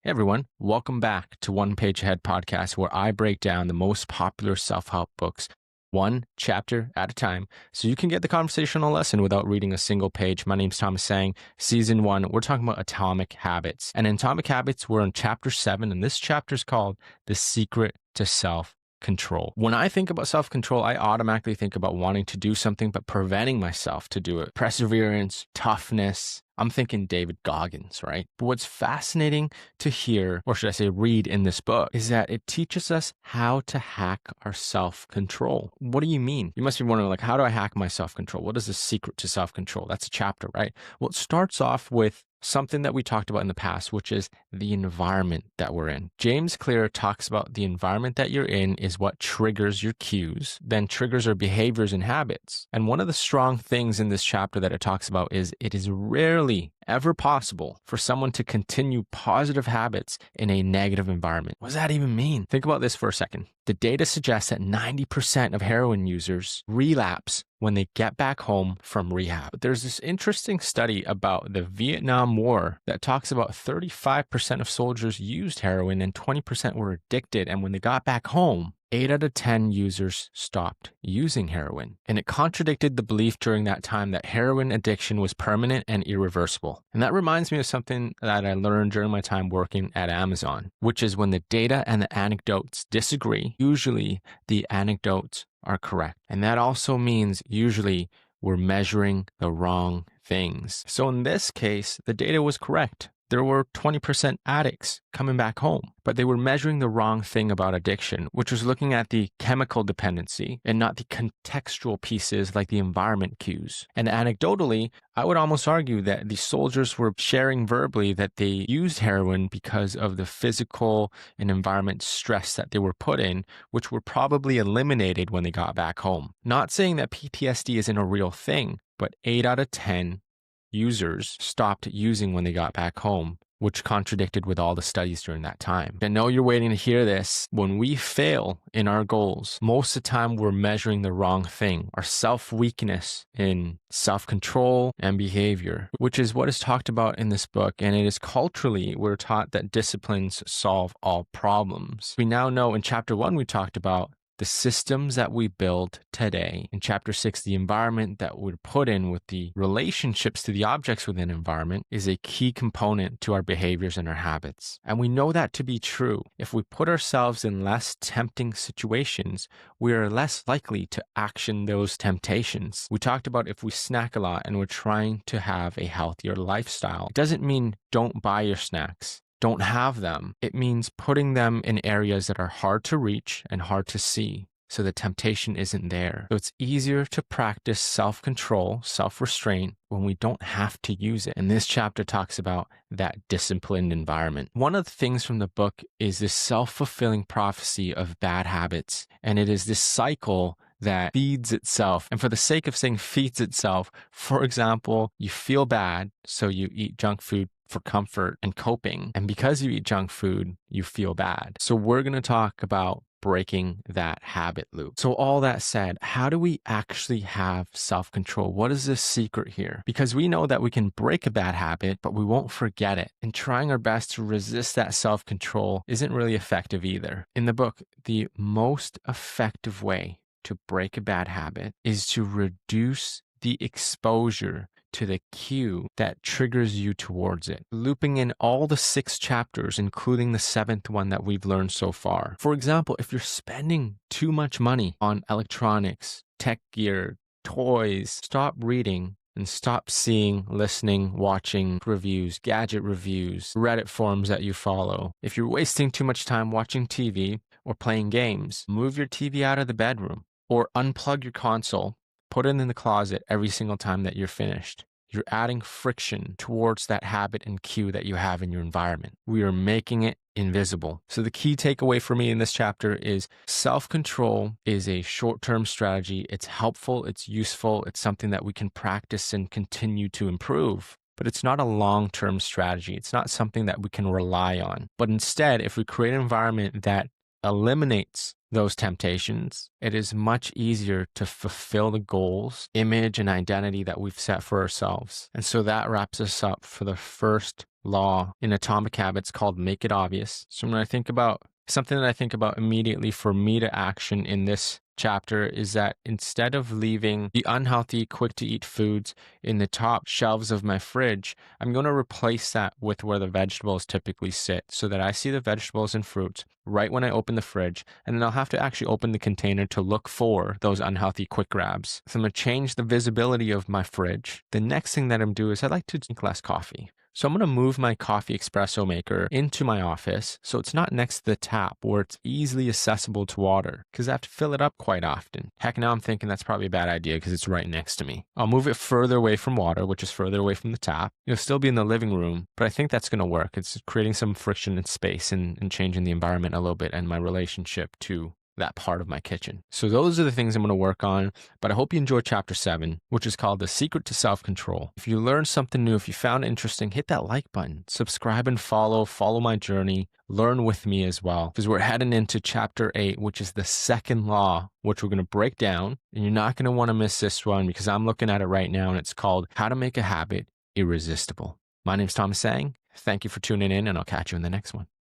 Hey everyone, welcome back to One Page Ahead podcast, where I break down the most popular self-help books one chapter at a time so you can get the conversational lesson without reading a single page. My name's Thomas Sang. Season 1, we're talking about Atomic Habits. And in Atomic Habits, we're in chapter 7, and this chapter is called The Secret to Self-Control. When I think about self-control, I automatically think about wanting to do something but preventing myself to do it. Perseverance, toughness. I'm thinking David Goggins, right? But what's fascinating to hear, or should I say read in this book, is that it teaches us how to hack our self-control. What do you mean? You must be wondering, like, how do I hack my self-control? What is the secret to self-control? That's a chapter, right? Well, it starts off with something that we talked about in the past, which is the environment that we're in. James Clear talks about the environment that you're in is what triggers your cues, then triggers our behaviors and habits. And one of the strong things in this chapter that it talks about is it is rarely ever possible for someone to continue positive habits in a negative environment. What does that even mean? Think about this for a second. The data suggests that 90% of heroin users relapse when they get back home from rehab. But there's this interesting study about the Vietnam War that talks about 35% of soldiers used heroin and 20% were addicted. And when they got back home, 8 out of 10 users stopped using heroin. And it contradicted the belief during that time that heroin addiction was permanent and irreversible. And that reminds me of something that I learned during my time working at Amazon, which is when the data and the anecdotes disagree, usually the anecdotes are correct. And that also means usually we're measuring the wrong things. So in this case, the data was correct. There were 20% addicts coming back home, but they were measuring the wrong thing about addiction, which was looking at the chemical dependency and not the contextual pieces like the environment cues. And anecdotally, I would almost argue that the soldiers were sharing verbally that they used heroin because of the physical and environment stress that they were put in, which were probably eliminated when they got back home. Not saying that PTSD isn't a real thing, but 8 out of 10 users stopped using when they got back home, which contradicted with all the studies during that time. I know you're waiting to hear this. When we fail in our goals, most of the time we're measuring the wrong thing, our self-weakness in self-control and behavior, which is what is talked about in this book. And it is culturally, we're taught that disciplines solve all problems. We now know in chapter 1, we talked about the systems that we build today. In chapter 6, the environment that we're put in with the relationships to the objects within environment is a key component to our behaviors and our habits. And we know that to be true. If we put ourselves in less tempting situations, we are less likely to action those temptations. We talked about if we snack a lot and we're trying to have a healthier lifestyle. It doesn't mean don't buy your snacks. Don't have them. It means putting them in areas that are hard to reach and hard to see, so the temptation isn't there. So it's easier to practice self-control, self-restraint when we don't have to use it. And this chapter talks about that disciplined environment. One of the things from the book is this self-fulfilling prophecy of bad habits. And it is this cycle that feeds itself. And for the sake of saying feeds itself, for example, you feel bad, so you eat junk food for comfort and coping. And because you eat junk food, you feel bad. So we're going to talk about breaking that habit loop. So all that said, how do we actually have self-control? What is the secret here? Because we know that we can break a bad habit, but we won't forget it. And trying our best to resist that self-control isn't really effective either. In the book, the most effective way to break a bad habit is to reduce the exposure to the cue that triggers you towards it, looping in all the 6 chapters, including the 7th one that we've learned so far. For example, if you're spending too much money on electronics, tech gear, toys, stop reading and stop seeing, listening, watching reviews, gadget reviews, Reddit forums that you follow. If you're wasting too much time watching TV or playing games, move your TV out of the bedroom or unplug your console. Put it in the closet every single time that you're finished. You're adding friction towards that habit and cue that you have in your environment. We are making it invisible. So the key takeaway for me in this chapter is self-control is a short-term strategy. It's helpful, it's useful, it's something that we can practice and continue to improve. But it's not a long-term strategy. It's not something that we can rely on. But instead, if we create an environment that eliminates those temptations, it is much easier to fulfill the goals, image, and identity that we've set for ourselves. And so that wraps us up for the first law in Atomic Habits called Make It Obvious. So when I think about something that I think about immediately for me to action in this chapter is that instead of leaving the unhealthy, quick to eat foods in the top shelves of my fridge, I'm going to replace that with where the vegetables typically sit so that I see the vegetables and fruits right when I open the fridge. And then I'll have to actually open the container to look for those unhealthy quick grabs. So I'm going to change the visibility of my fridge. The next thing that I'm doing is I like to drink less coffee. So I'm going to move my coffee espresso maker into my office so it's not next to the tap where it's easily accessible to water because I have to fill it up quite often. Heck, now I'm thinking that's probably a bad idea because it's right next to me. I'll move it further away from water, which is further away from the tap. It'll still be in the living room, but I think that's going to work. It's creating some friction in space and changing the environment a little bit and my relationship to that part of my kitchen. So those are the things I'm going to work on, but I hope you enjoyed chapter 7, which is called The Secret to Self-Control. If you learned something new, if you found it interesting, hit that like button, subscribe and follow my journey, learn with me as well, because we're heading into chapter 8, which is the second law, which we're going to break down, and you're not going to want to miss this one because I'm looking at it right now, and it's called How to Make a Habit Irresistible. My name's Thomas Sang. Thank you for tuning in, and I'll catch you in the next one.